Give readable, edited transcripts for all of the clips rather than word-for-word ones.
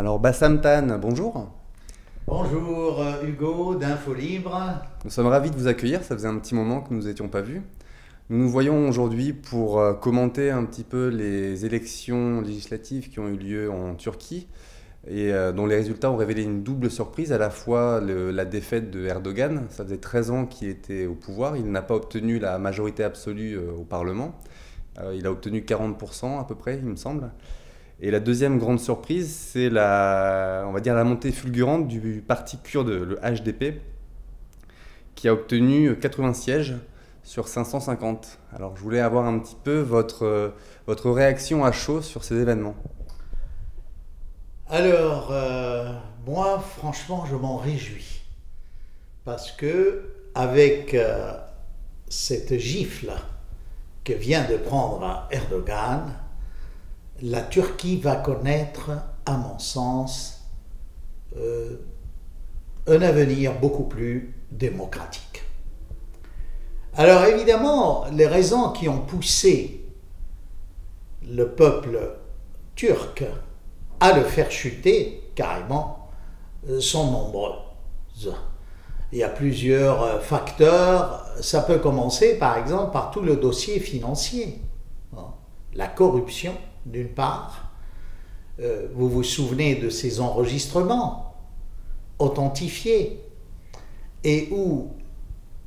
Alors Bassam Tan, bonjour. Bonjour Hugo d'Info Libre. Nous sommes ravis de vous accueillir, ça faisait un petit moment que nous n'étions pas vus. Nous nous voyons aujourd'hui pour commenter un petit peu les élections législatives qui ont eu lieu en Turquie et dont les résultats ont révélé une double surprise, à la fois la défaite de Erdogan. Ça faisait 13 ans qu'il était au pouvoir, il n'a pas obtenu la majorité absolue au Parlement. Il a obtenu 40% à peu près, il me semble. Et la deuxième grande surprise, c'est on va dire la montée fulgurante du parti kurde, le HDP, qui a obtenu 80 sièges sur 550. Alors je voulais avoir un petit peu votre réaction à chaud sur ces événements. Alors, moi, franchement, je m'en réjouis. Parce que, avec cette gifle que vient de prendre Erdogan, la Turquie va connaître, à mon sens, un avenir beaucoup plus démocratique. Alors évidemment, les raisons qui ont poussé le peuple turc à le faire chuter carrément sont nombreuses. Il y a plusieurs facteurs. Ça peut commencer par exemple par tout le dossier financier. La corruption, d'une part. Vous vous souvenez de ces enregistrements authentifiés et où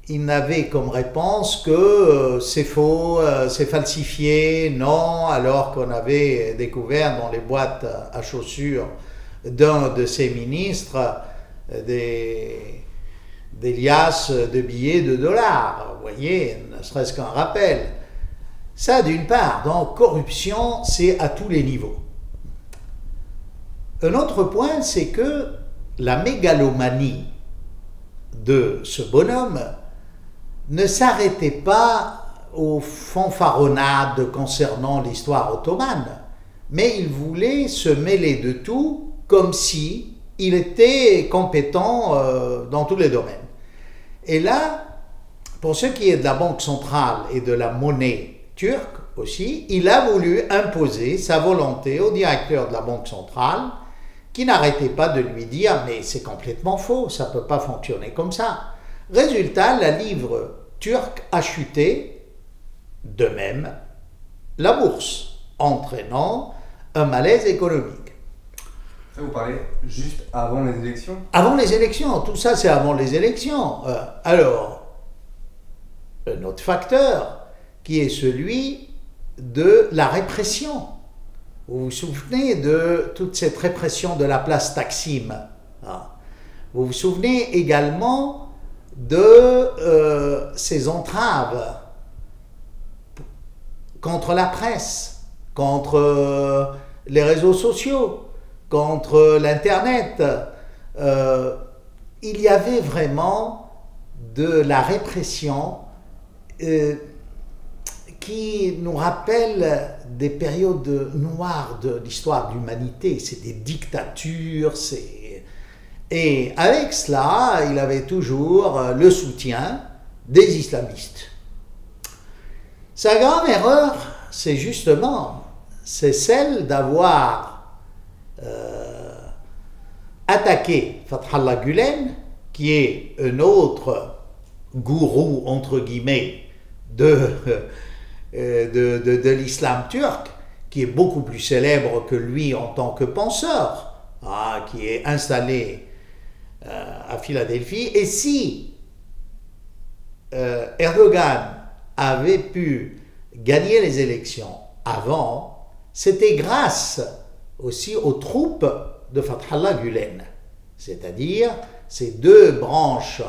il n'avait comme réponse que c'est faux, c'est falsifié, non, alors qu'on avait découvert dans les boîtes à chaussures d'un de ses ministres des liasses de billets de dollars. Vous voyez, ne serait-ce qu'un rappel. Ça, d'une part. Donc, corruption, c'est à tous les niveaux. Un autre point, c'est que la mégalomanie de ce bonhomme ne s'arrêtait pas aux fanfaronnades concernant l'histoire ottomane, mais il voulait se mêler de tout comme si il était compétent dans tous les domaines. Et là, pour ce qui est de la Banque centrale et de la monnaie turque aussi, il a voulu imposer sa volonté au directeur de la Banque centrale, qui n'arrêtait pas de lui dire « mais c'est complètement faux, ça ne peut pas fonctionner comme ça ». Résultat, la livre turque a chuté, de même la bourse, entraînant un malaise économique. Ça, vous parlez juste avant les élections ? Avant les élections, tout ça c'est avant les élections. Alors, un autre facteur qui est celui de la répression. Vous vous souvenez de toute cette répression de la place Taksim. Vous vous souvenez également de ces entraves contre la presse, contre les réseaux sociaux, contre l'Internet. Il y avait vraiment de la répression qui nous rappelle des périodes noires de l'histoire de l'humanité. C'est des dictatures, et avec cela, il avait toujours le soutien des islamistes. Sa grave erreur, c'est celle d'avoir attaqué Fethullah Gülen, qui est un autre gourou, entre guillemets, de l'islam turc, qui est beaucoup plus célèbre que lui en tant que penseur, qui est installé à Philadelphie. Et si Erdogan avait pu gagner les élections avant, c'était grâce aussi aux troupes de Fethullah Gülen, c'est-à-dire ces deux branches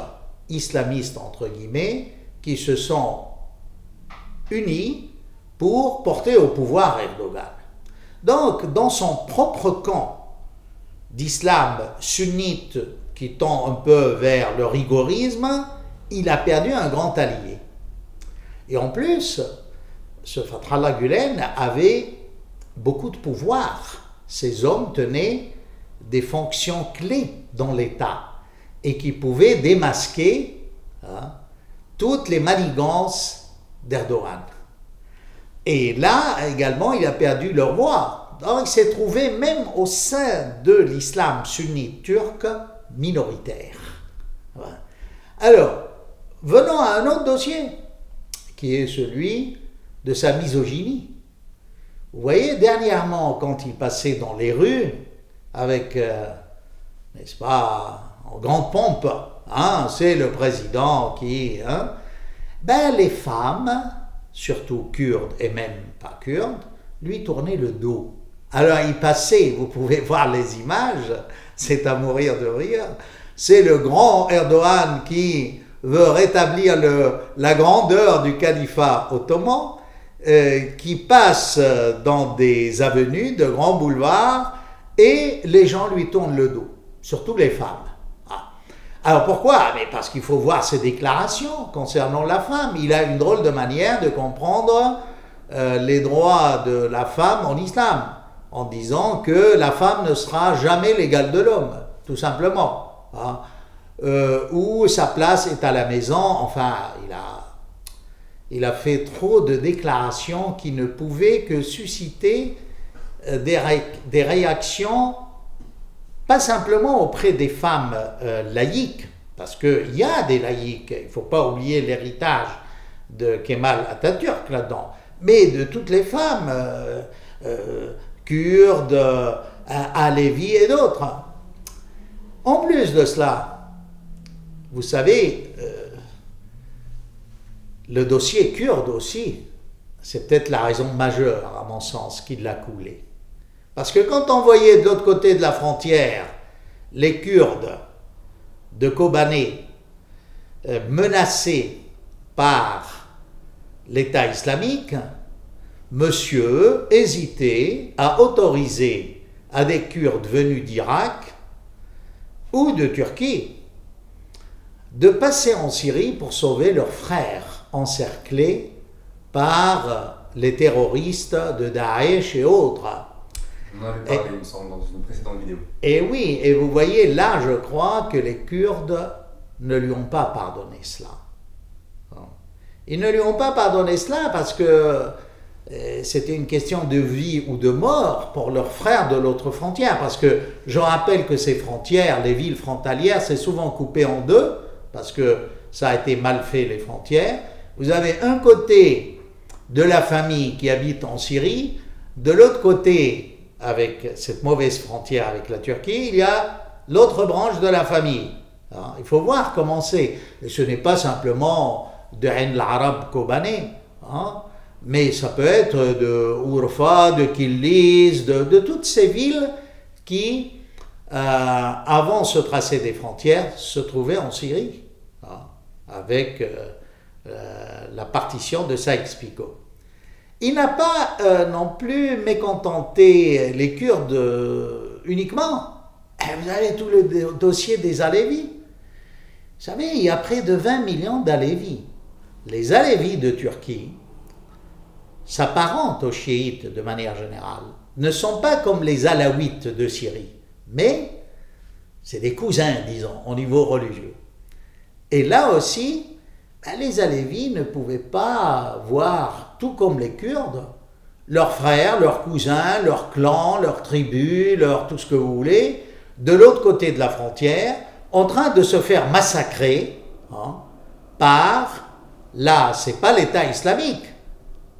islamistes, entre guillemets, qui se sont unis pour porter au pouvoir Erdogan. Donc, dans son propre camp d'islam sunnite qui tend un peu vers le rigorisme, il a perdu un grand allié. Et en plus, ce Fethullah Gülen avait beaucoup de pouvoir. Ces hommes tenaient des fonctions clés dans l'État et qui pouvaient démasquer toutes les manigances d'Erdogan. Et là, également, il a perdu leur voix. Donc il s'est trouvé même au sein de l'islam sunnite turc minoritaire. Voilà. Alors, venons à un autre dossier, qui est celui de sa misogynie. Vous voyez, dernièrement, quand il passait dans les rues, avec, n'est-ce pas, en grande pompe, hein, c'est le président qui... Hein, ben les femmes, surtout kurdes et même pas kurdes, lui tournaient le dos. Alors il passait, vous pouvez voir les images, c'est à mourir de rire, c'est le grand Erdogan qui veut rétablir la grandeur du califat ottoman, qui passe dans des avenues, de grands boulevards, et les gens lui tournent le dos, surtout les femmes. Ah. Alors pourquoi? Mais parce qu'il faut voir ses déclarations concernant la femme. Il a une drôle de manière de comprendre les droits de la femme en islam, en disant que la femme ne sera jamais l'égale de l'homme, tout simplement. Hein. Où sa place est à la maison, enfin, il a fait trop de déclarations qui ne pouvaient que susciter des réactions, pas simplement auprès des femmes laïques, parce qu'il y a des laïcs, il ne faut pas oublier l'héritage de Kemal Atatürk là-dedans, mais de toutes les femmes kurdes, alevis et d'autres. En plus de cela, vous savez, le dossier kurde aussi, c'est peut-être la raison majeure, à mon sens, qui l'a coulé. Parce que quand on voyait de l'autre côté de la frontière les Kurdes de Kobané menacés par l'État islamique, monsieur hésitait à autoriser à des Kurdes venus d'Irak ou de Turquie de passer en Syrie pour sauver leurs frères encerclés par les terroristes de Daesh et autres. On en avait parlé, il me semble, dans une précédente vidéo. Et oui, et vous voyez, là, je crois que les Kurdes ne lui ont pas pardonné cela. Ils ne lui ont pas pardonné cela parce que c'était une question de vie ou de mort pour leurs frères de l'autre frontière. Parce que je rappelle que ces frontières, les villes frontalières, c'est souvent coupé en deux, parce que ça a été mal fait, les frontières. Vous avez un côté de la famille qui habite en Syrie, de l'autre côté, avec cette mauvaise frontière avec la Turquie, il y a l'autre branche de la famille. Alors, il faut voir comment c'est. Et ce n'est pas simplement de Ain al-Arab Kobané, hein, mais ça peut être de Urfa, de Kilis, de toutes ces villes qui, avant ce tracé des frontières, se trouvaient en Syrie, hein, avec la partition de Sykes-Picot. Il n'a pas non plus mécontenté les Kurdes uniquement. Vous avez tout le dossier des Alevis. Vous savez, il y a près de 20 millions d'Alevis. Les Alevis de Turquie s'apparentent aux chiites de manière générale. Ne sont pas comme les Alaouites de Syrie, mais c'est des cousins, disons, au niveau religieux. Et là aussi, les Alevis ne pouvaient pas voir, tout comme les Kurdes, leurs frères, leurs cousins, leurs clans, leurs tribus, tout ce que vous voulez, de l'autre côté de la frontière, en train de se faire massacrer, hein, par, là, c'est pas l'État islamique,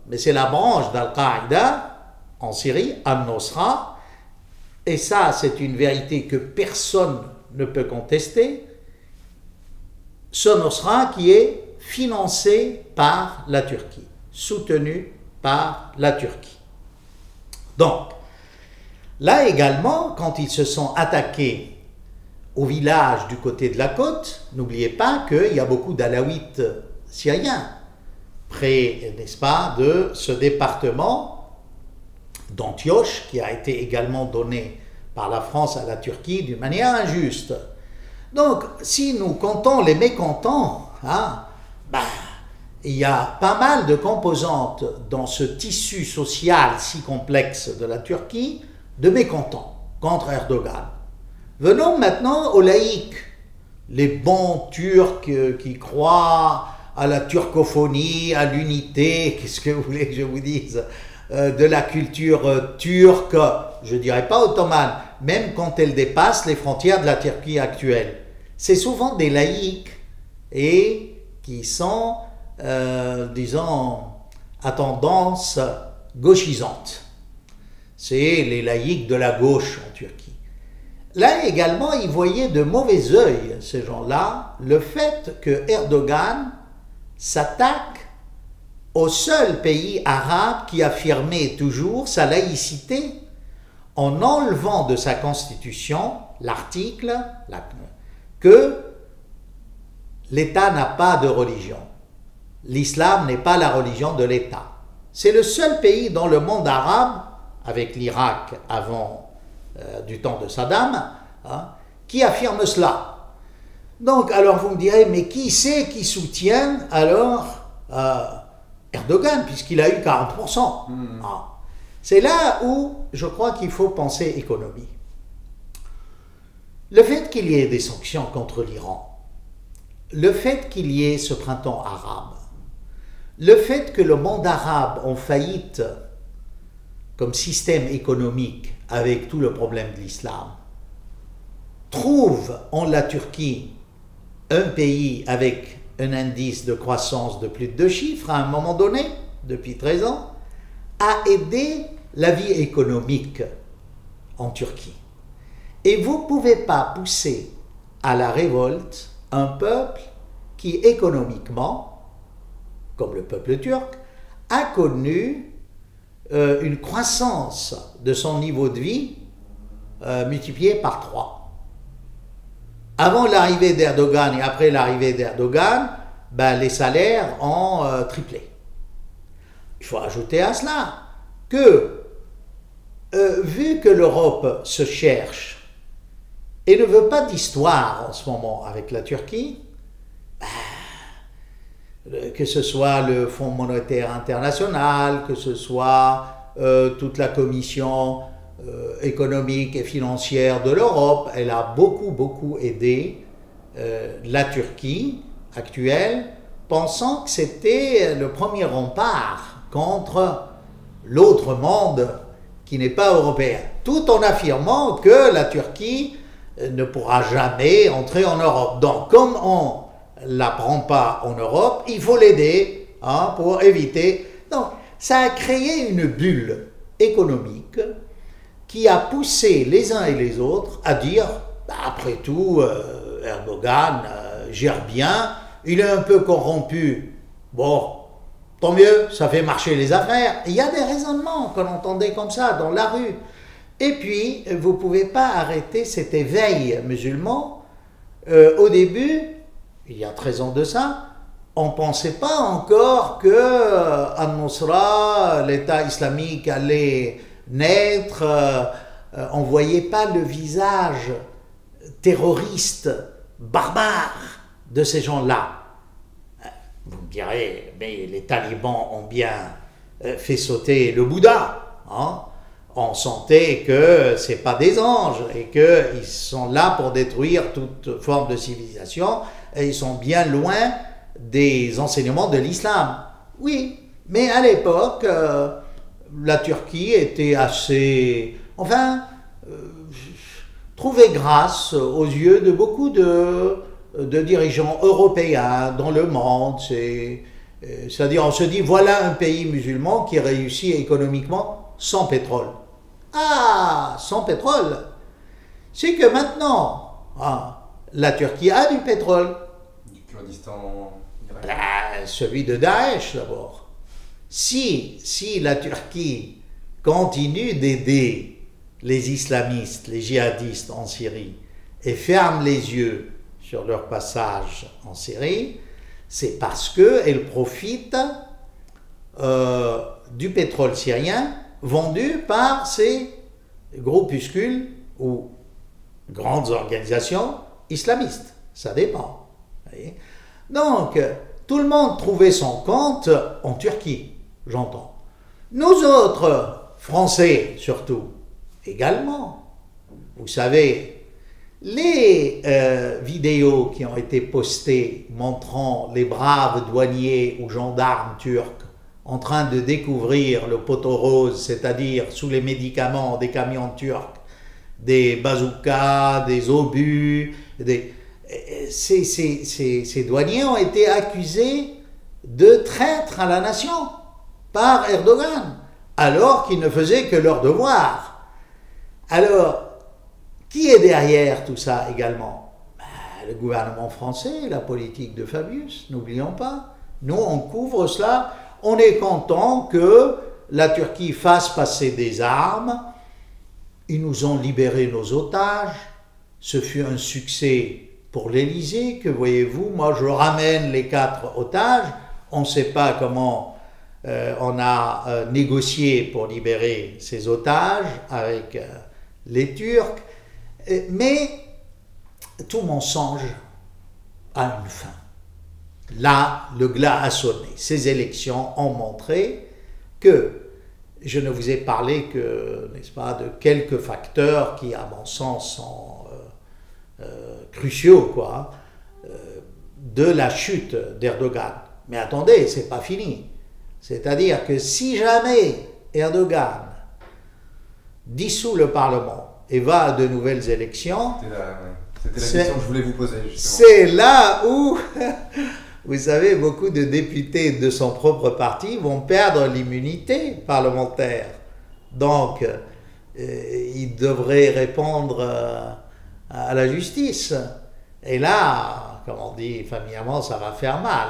mais c'est la branche d'Al-Qaïda en Syrie, Al-Nosra, et ça, c'est une vérité que personne ne peut contester, ce Nosra qui est financé par la Turquie, soutenu par la Turquie. Donc, là également, quand ils se sont attaqués au village du côté de la côte, n'oubliez pas qu'il y a beaucoup d'Alaouites syriens, près, n'est-ce pas, de ce département d'Antioche, qui a été également donné par la France à la Turquie d'une manière injuste. Donc, si nous comptons les mécontents, hein, il y a pas mal de composantes dans ce tissu social si complexe de la Turquie de mécontents contre Erdogan. Venons maintenant aux laïcs, les bons Turcs qui croient à la turcophonie, à l'unité, qu'est-ce que vous voulez que je vous dise, de la culture turque, je ne dirais pas ottomane, même quand elle dépasse les frontières de la Turquie actuelle. C'est souvent des laïcs et qui sont, disons, à tendance gauchisante. C'est les laïcs de la gauche en Turquie. Là également, ils voyaient de mauvais œil, ces gens-là, le fait que Erdogan s'attaque au seul pays arabe qui affirmait toujours sa laïcité en enlevant de sa constitution l'article que l'État n'a pas de religion. L'islam n'est pas la religion de l'État. C'est le seul pays dans le monde arabe, avec l'Irak avant du temps de Saddam, hein, qui affirme cela. Donc, alors vous me direz, mais qui c'est qui soutient alors Erdogan, puisqu'il a eu 40%. Ah. C'est là où je crois qu'il faut penser économie. Le fait qu'il y ait des sanctions contre l'Iran, le fait qu'il y ait ce printemps arabe, le fait que le monde arabe en faillite comme système économique avec tout le problème de l'islam, trouve en la Turquie un pays avec un indice de croissance de plus de 2 chiffres à un moment donné, depuis 13 ans, a aidé la vie économique en Turquie. Et vous ne pouvez pas pousser à la révolte un peuple qui économiquement, comme le peuple turc, a connu une croissance de son niveau de vie multipliée par 3. Avant l'arrivée d'Erdogan et après l'arrivée d'Erdogan, ben, les salaires ont triplé. Il faut ajouter à cela que, vu que l'Europe se cherche et ne veut pas d'histoire en ce moment avec la Turquie, que ce soit le Fonds monétaire international, que ce soit toute la commission économique et financière de l'Europe, elle a beaucoup aidé la Turquie actuelle, pensant que c'était le premier rempart contre l'autre monde qui n'est pas européen, tout en affirmant que la Turquie ne pourra jamais entrer en Europe. Donc, comme on ne la prend pas en Europe, il faut l'aider pour éviter. Donc, ça a créé une bulle économique qui a poussé les uns et les autres à dire, après tout, Erdogan gère bien, il est un peu corrompu, bon, tant mieux, ça fait marcher les affaires. Il y a des raisonnements qu'on entendait comme ça dans la rue. Et puis, vous ne pouvez pas arrêter cet éveil musulman. Au début, il y a 13 ans de ça, on ne pensait pas encore que Al-Nusra, l'État islamique, allait naître. On ne voyait pas le visage terroriste, barbare de ces gens-là. Vous me direz, mais les talibans ont bien fait sauter le Bouddha. On sentait que ce n'est pas des anges et qu'ils sont là pour détruire toute forme de civilisation et ils sont bien loin des enseignements de l'islam. Oui, mais à l'époque, la Turquie était assez... trouvait grâce aux yeux de beaucoup de dirigeants européens dans le monde. C'est-à-dire, on se dit, voilà un pays musulman qui réussit économiquement sans pétrole. Ah, sans pétrole. C'est que maintenant, la Turquie a du pétrole. Du Kurdistan irakien. Celui de Daesh d'abord. Si la Turquie continue d'aider les islamistes, les djihadistes en Syrie et ferme les yeux sur leur passage en Syrie, c'est parce qu'elle profite du pétrole syrien vendu par ces groupuscules ou grandes organisations islamistes. Ça dépend. Voyez. Donc, tout le monde trouvait son compte en Turquie, j'entends. Nous autres, Français surtout, également. Vous savez, les vidéos qui ont été postées montrant les braves douaniers ou gendarmes turcs en train de découvrir le poteau rose, c'est-à-dire sous les médicaments des camions turcs, des bazookas, des obus, ces douaniers ont été accusés de traître à la nation par Erdogan, alors qu'ils ne faisaient que leur devoir. Alors, qui est derrière tout ça également? Le gouvernement français, la politique de Fabius, n'oublions pas. Nous, on couvre cela. On est content que la Turquie fasse passer des armes. Ils nous ont libéré nos otages. Ce fut un succès pour l'Élysée, que voyez-vous, moi je ramène les 4 otages. On ne sait pas comment on a négocié pour libérer ces otages avec les Turcs. Mais tout mensonge a une fin. Là, le glas a sonné. Ces élections ont montré que, je ne vous ai parlé que, n'est-ce pas, de quelques facteurs qui, à mon sens, sont cruciaux, quoi, de la chute d'Erdogan. Mais attendez, c'est pas fini. C'est-à-dire que si jamais Erdogan dissout le Parlement et va à de nouvelles élections, c'était la question que je voulais vous poser, justement. C'est là où, vous savez, beaucoup de députés de son propre parti vont perdre l'immunité parlementaire. Donc, ils devraient répondre à la justice. Et là, comme on dit familièrement, ça va faire mal.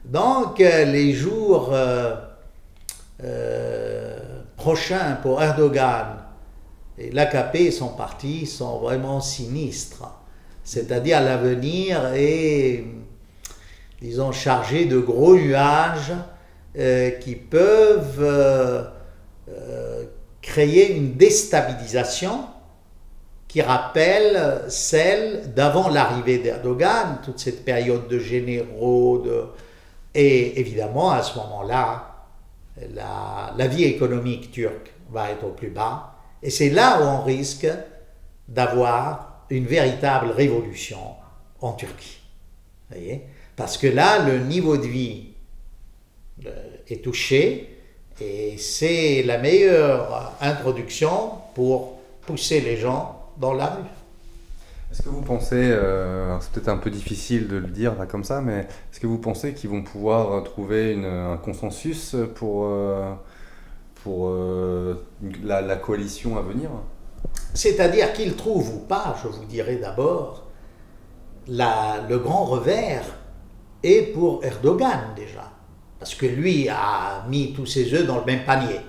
Donc, les jours prochains pour Erdogan et l'AKP, son parti, sont vraiment sinistres. C'est-à-dire l'avenir est, disons, chargé de gros nuages qui peuvent créer une déstabilisation qui rappelle celle d'avant l'arrivée d'Erdogan, toute cette période de généraux, et évidemment à ce moment-là, la vie économique turque va être au plus bas, et c'est là où on risque d'avoir une véritable révolution en Turquie. Vous voyez? Parce que là, le niveau de vie est touché, et c'est la meilleure introduction pour pousser les gens dans la rue. Est-ce que vous pensez, c'est peut-être un peu difficile de le dire là, comme ça, mais est-ce que vous pensez qu'ils vont pouvoir trouver un consensus pour la coalition à venir? C'est-à-dire qu'ils trouvent ou pas, je vous dirais d'abord, le grand revers est pour Erdogan déjà, parce que lui a mis tous ses œufs dans le même panier.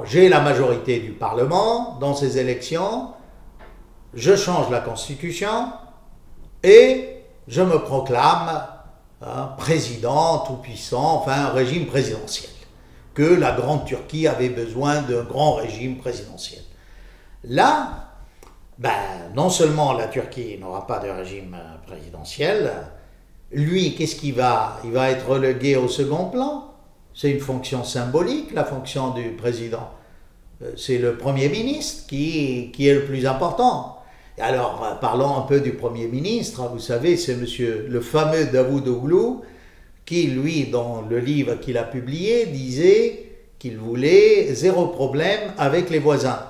J'ai la majorité du Parlement dans ces élections, je change la Constitution et je me proclame président tout-puissant, enfin un régime présidentiel. Que la grande Turquie avait besoin d'un grand régime présidentiel. Là, non seulement la Turquie n'aura pas de régime présidentiel, lui, qu'est-ce qu'il va? Il va être relégué au second plan. C'est une fonction symbolique, la fonction du président. C'est le Premier ministre qui est le plus important. Alors, parlons un peu du Premier ministre. Vous savez, c'est le fameux Davutoglu qui, lui, dans le livre qu'il a publié, disait qu'il voulait zéro problème avec les voisins.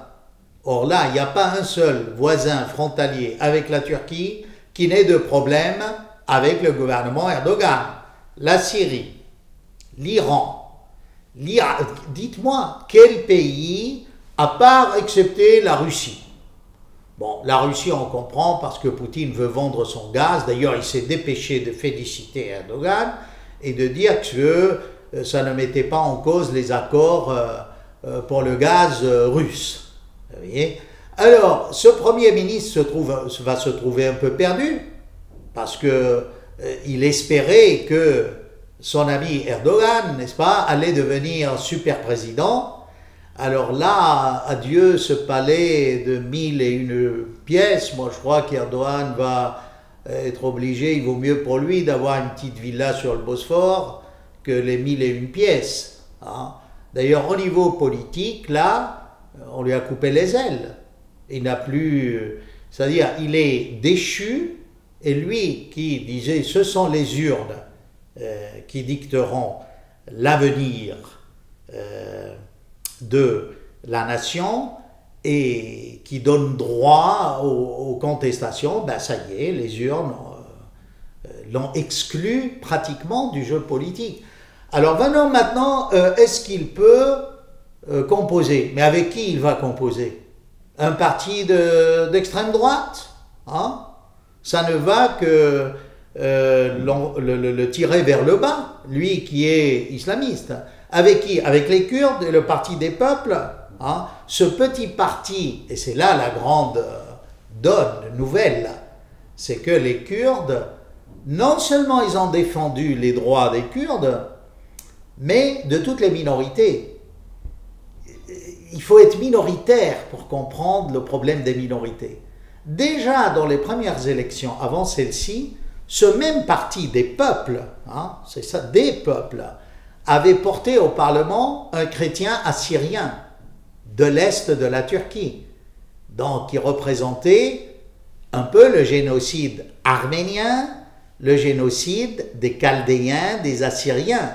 Or là, il n'y a pas un seul voisin frontalier avec la Turquie qui n'ait de problème avec le gouvernement Erdogan. La Syrie, l'Iran, dites-moi, quel pays, à part excepté la Russie? Bon, la Russie, on comprend parce que Poutine veut vendre son gaz. D'ailleurs, il s'est dépêché de féliciter Erdogan et de dire que ça ne mettait pas en cause les accords pour le gaz russe. Vous voyez? Alors, ce Premier ministre va se trouver un peu perdu parce qu'il espérait que son ami Erdogan, n'est-ce pas, allait devenir super président. Alors là, adieu ce palais de 1001 pièces. Moi, je crois qu'Erdogan va être obligé, il vaut mieux pour lui d'avoir une petite villa sur le Bosphore que les 1001 pièces. D'ailleurs, au niveau politique, là, on lui a coupé les ailes. Il n'a plus... C'est-à-dire, il est déchu, et lui qui disait, ce sont les urnes qui dicteront l'avenir de la nation et qui donne droit aux contestations, ben ça y est, les urnes l'ont exclu pratiquement du jeu politique. Alors venons maintenant, est-ce qu'il peut composer? Mais avec qui il va composer? Un parti d'extrême droite, hein? Ça ne va que le tirer vers le bas, lui qui est islamiste. Avec qui? Avec les Kurdes et le Parti des peuples. Hein? Ce petit parti, et c'est là la grande donne nouvelle, c'est que les Kurdes, non seulement ils ont défendu les droits des Kurdes, mais de toutes les minorités. Il faut être minoritaire pour comprendre le problème des minorités. Déjà dans les premières élections, avant celle-ci, ce même parti des peuples, hein, c'est ça, des peuples, avait porté au Parlement un chrétien assyrien de l'Est de la Turquie, donc qui représentait un peu le génocide arménien, le génocide des Chaldéens, des Assyriens.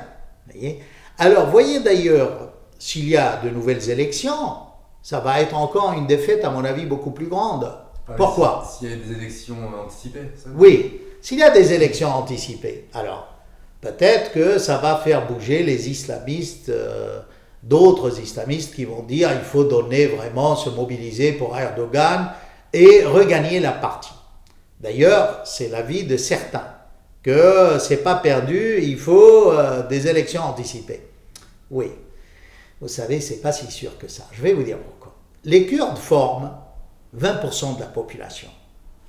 Voyez. Alors, voyez d'ailleurs, s'il y a de nouvelles élections, ça va être encore une défaite, à mon avis, beaucoup plus grande. Pourquoi? S'il y a des élections anticipées, ça? Oui, s'il y a des élections anticipées, alors peut-être que ça va faire bouger les islamistes, d'autres islamistes qui vont dire il faut donner vraiment, se mobiliser pour Erdogan et regagner la partie. D'ailleurs, c'est l'avis de certains, que c'est pas perdu, il faut des élections anticipées. Oui, vous savez, c'est pas si sûr que ça. Je vais vous dire pourquoi. Les Kurdes forment 20% de la population.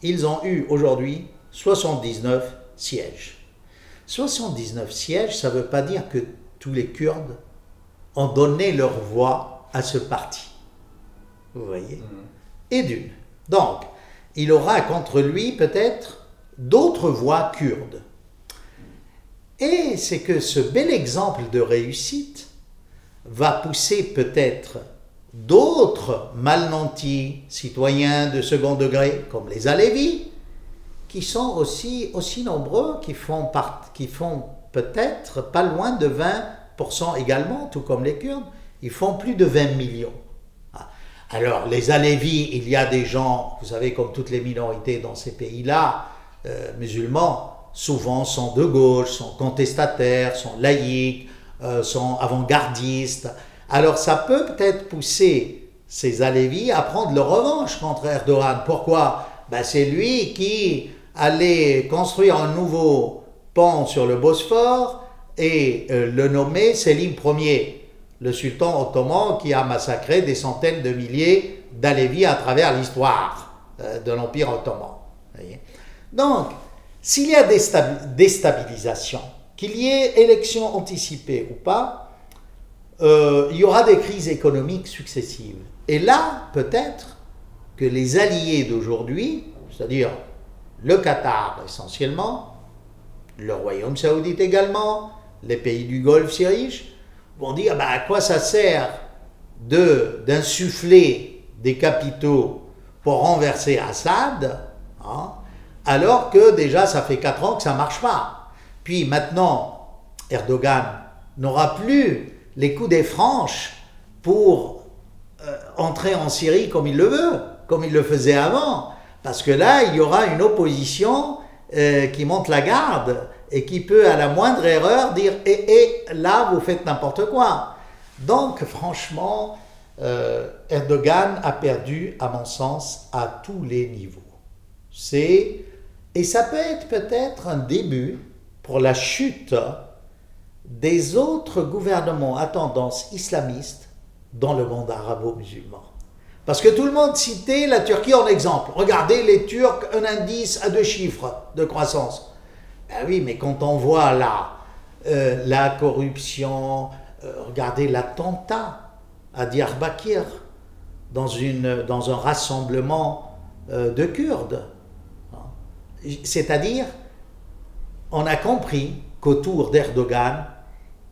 Ils ont eu aujourd'hui 79 sièges. 79 sièges, ça ne veut pas dire que tous les Kurdes ont donné leur voix à ce parti. Vous voyez? Et d'une. Donc, il aura contre lui peut-être d'autres voix kurdes. Et c'est que ce bel exemple de réussite va pousser peut-être d'autres mal nantis, citoyens de second degré, comme les Alévis, qui sont aussi nombreux, qui font peut-être pas loin de 20% également, tout comme les Kurdes, ils font plus de 20 millions. Alors, les Alévis, il y a des gens, vous savez, comme toutes les minorités dans ces pays-là, musulmans, souvent sont de gauche, sont contestataires, sont laïcs, sont avant-gardistes. Alors, ça peut peut-être pousser ces Alévis à prendre leur revanche contre Erdogan. Pourquoi? Ben, c'est lui qui allait construire un nouveau pont sur le Bosphore et le nommer Sélim Ier, le sultan ottoman qui a massacré des centaines de milliers d'Alévis à travers l'histoire de l'Empire ottoman. Voyez. Donc, s'il y a déstabilisation, qu'il y ait élection anticipée ou pas, il y aura des crises économiques successives. Et là, peut-être que les alliés d'aujourd'hui, c'est-à-dire le Qatar essentiellement, le Royaume saoudite également, les pays du Golfe si riches, vont dire bah, à quoi ça sert d'insuffler des capitaux pour renverser Assad, hein, alors que déjà ça fait 4 ans que ça ne marche pas. Puis maintenant, Erdogan n'aura plus les coudées franches pour entrer en Syrie comme il le veut, comme il le faisait avant, parce que là, il y aura une opposition qui monte la garde et qui peut, à la moindre erreur, dire « là, vous faites n'importe quoi ». Donc, franchement, Erdogan a perdu, à mon sens, à tous les niveaux. Et ça peut être peut-être un début pour la chute des autres gouvernements à tendance islamiste dans le monde arabo-musulman. Parce que tout le monde citait la Turquie en exemple. Regardez les Turcs, un indice à 2 chiffres de croissance. Ben oui, mais quand on voit là la corruption, regardez l'attentat à Diyarbakir dans un rassemblement de Kurdes. C'est-à-dire, on a compris qu'autour d'Erdogan,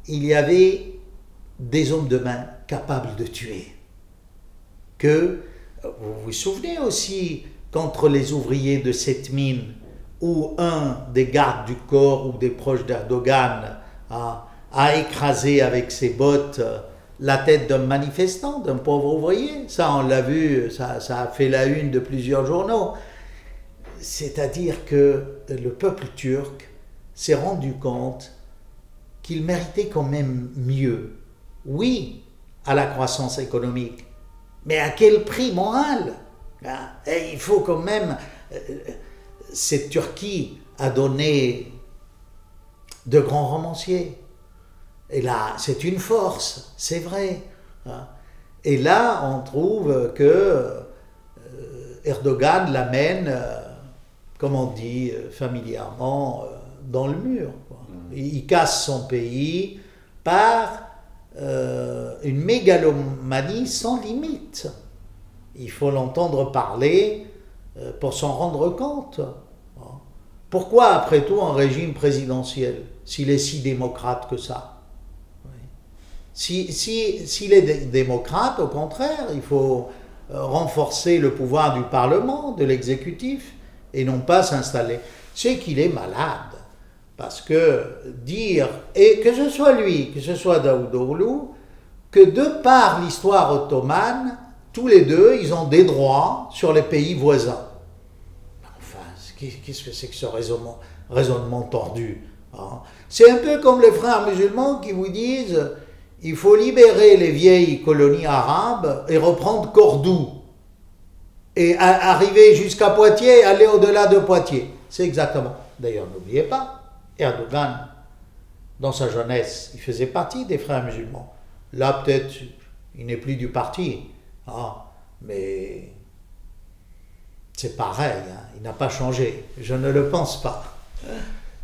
il y avait des hommes de main capables de tuer. Que, vous vous souvenez aussi, contre les ouvriers de cette mine, où un des gardes du corps ou des proches d'Erdogan a a écrasé avec ses bottes la tête d'un manifestant, d'un pauvre ouvrier. Ça, on l'a vu, ça a fait la une de plusieurs journaux. C'est-à-dire que le peuple turc s'est rendu compte qu'il méritait quand même mieux. Oui, à la croissance économique, mais à quel prix moral? Et il faut quand même... Cette Turquie a donné de grands romanciers. Et là, c'est une force, c'est vrai. Et là, on trouve que Erdogan l'amène, comme on dit familièrement, dans le mur. Il casse son pays par une mégalomanie sans limite. Il faut l'entendre parler pour s'en rendre compte. Pourquoi, après tout, un régime présidentiel, s'il est si démocrate que ça? S'il est démocrate, au contraire, il faut renforcer le pouvoir du Parlement, de l'exécutif, et non pas s'installer. C'est qu'il est malade. Parce que dire, et que ce soit lui, que ce soit Davutoğlu, que de par l'histoire ottomane, tous les deux, ils ont des droits sur les pays voisins. Enfin, qu'est-ce que c'est que ce raisonnement tordu, hein? C'est un peu comme les frères musulmans qui vous disent il faut libérer les vieilles colonies arabes et reprendre Cordoue. Et arriver jusqu'à Poitiers et aller au-delà de Poitiers. C'est exactement. D'ailleurs, n'oubliez pas, Erdogan, dans sa jeunesse, il faisait partie des frères musulmans. Là, peut-être, il n'est plus du parti. Hein, mais c'est pareil, hein, il n'a pas changé. Je ne le pense pas.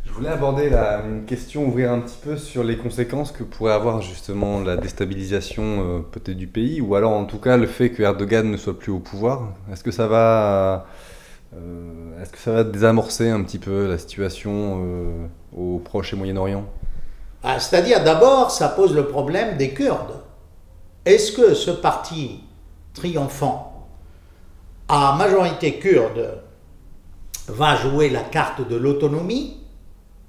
Je voulais aborder une question, ouvrir un petit peu sur les conséquences que pourrait avoir justement la déstabilisation peut-être du pays, ou alors en tout cas le fait que Erdogan ne soit plus au pouvoir. Est-ce que ça va désamorcer un petit peu la situation au Proche et Moyen-Orient? C'est-à-dire, d'abord, ça pose le problème des Kurdes. Est-ce que ce parti triomphant à majorité kurde va jouer la carte de l'autonomie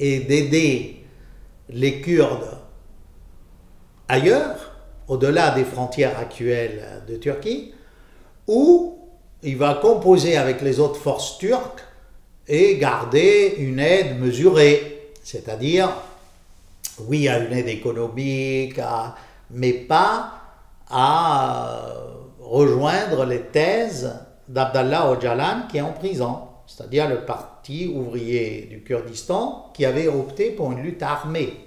et d'aider les Kurdes ailleurs, au-delà des frontières actuelles de Turquie, ou il va composer avec les autres forces turques et garder une aide mesurée, c'est-à-dire, oui, à une aide économique, mais pas à rejoindre les thèses d'Abdallah Öcalan qui est en prison, c'est-à-dire le parti ouvrier du Kurdistan qui avait opté pour une lutte armée.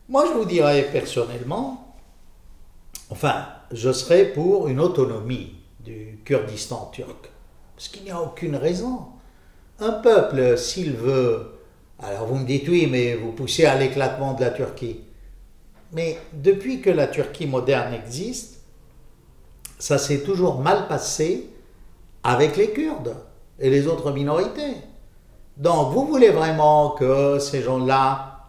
Moi, je vous dirais personnellement, enfin, je serais pour une autonomie du Kurdistan turc, parce qu'il n'y a aucune raison. Un peuple, s'il veut, alors vous me dites oui, mais vous poussez à l'éclatement de la Turquie. Mais depuis que la Turquie moderne existe, ça s'est toujours mal passé avec les Kurdes et les autres minorités. Donc vous voulez vraiment que ces gens-là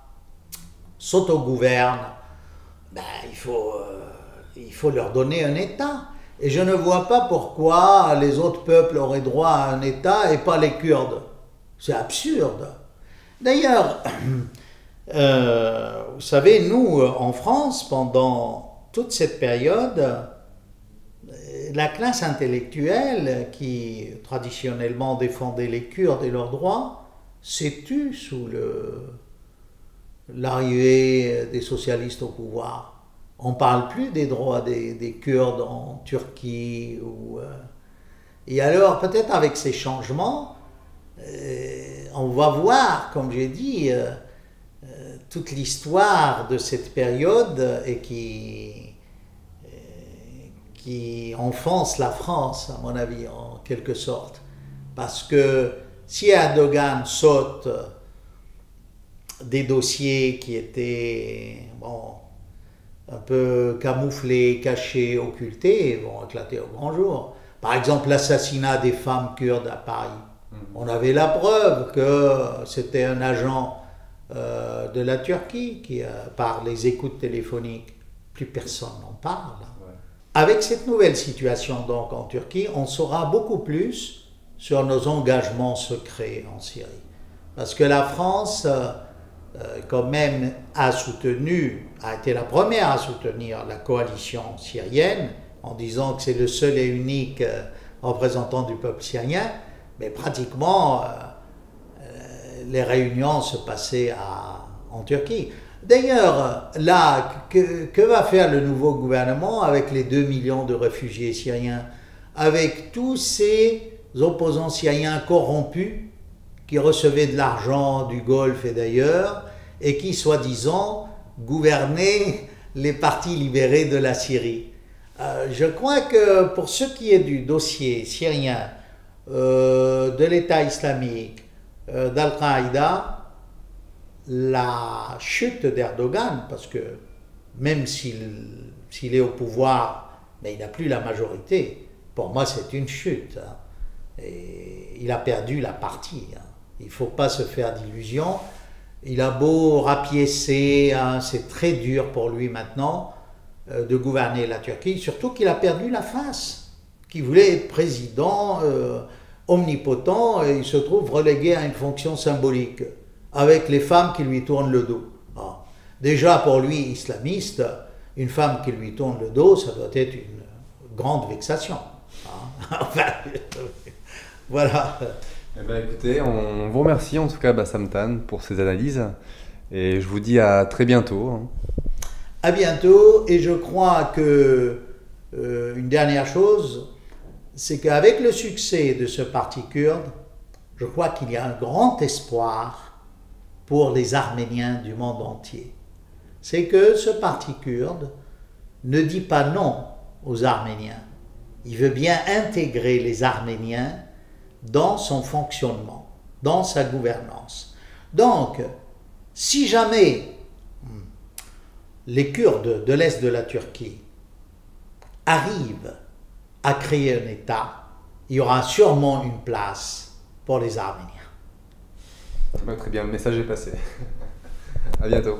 s'autogouvernent, ben, il faut leur donner un État. Et je ne vois pas pourquoi les autres peuples auraient droit à un État et pas les Kurdes. C'est absurde. D'ailleurs, vous savez, nous, en France, pendant toute cette période, la classe intellectuelle qui traditionnellement défendait les Kurdes et leurs droits s'est tue sous l'arrivée des socialistes au pouvoir. On ne parle plus des droits des Kurdes en Turquie. Et alors, peut-être avec ces changements, on va voir, comme j'ai dit, toute l'histoire de cette période et qui enfonce la France, à mon avis, en quelque sorte. Parce que si Erdogan saute des dossiers qui étaient un peu camouflés, cachés, occultés, vont éclater au grand jour. Par exemple, l'assassinat des femmes kurdes à Paris. On avait la preuve que c'était un agent de la Turquie qui, par les écoutes téléphoniques, plus personne n'en parle. Ouais. Avec cette nouvelle situation donc en Turquie, on saura beaucoup plus sur nos engagements secrets en Syrie. Parce que la France quand même a été la première à soutenir la coalition syrienne en disant que c'est le seul et unique représentant du peuple syrien, mais pratiquement les réunions se passaient en Turquie. D'ailleurs, là, que va faire le nouveau gouvernement avec les 2 millions de réfugiés syriens, avec tous ces opposants syriens corrompus qui recevaient de l'argent du Golfe et d'ailleurs, et qui, soi-disant, gouvernaient les parties libérées de la Syrie. Je crois que pour ce qui est du dossier syrien, de l'État islamique, d'Al-Qaïda, la chute d'Erdogan, parce que même s'il est au pouvoir, mais il n'a plus la majorité, pour moi c'est une chute. Hein. Et il a perdu la partie. Hein. Il ne faut pas se faire d'illusions. Il a beau rapiécer, hein, c'est très dur pour lui maintenant de gouverner la Turquie, surtout qu'il a perdu la face, qu'il voulait être président omnipotent et il se trouve relégué à une fonction symbolique, avec les femmes qui lui tournent le dos. Bon. Déjà pour lui, islamiste, une femme qui lui tourne le dos, ça doit être une grande vexation. Hein. Enfin, voilà. Eh ben, écoutez, on vous remercie en tout cas Bassam Tan pour ces analyses et je vous dis à très bientôt. Hein. À bientôt, et je crois que une dernière chose, c'est qu'avec le succès de ce parti kurde, je crois qu'il y a un grand espoir pour les Arméniens du monde entier. C'est que ce parti kurde ne dit pas non aux Arméniens. Il veut bien intégrer les Arméniens dans son fonctionnement, dans sa gouvernance. Donc, si jamais les Kurdes de l'Est de la Turquie arrivent à créer un État, il y aura sûrement une place pour les Arméniens. Très bien, le message est passé. À bientôt.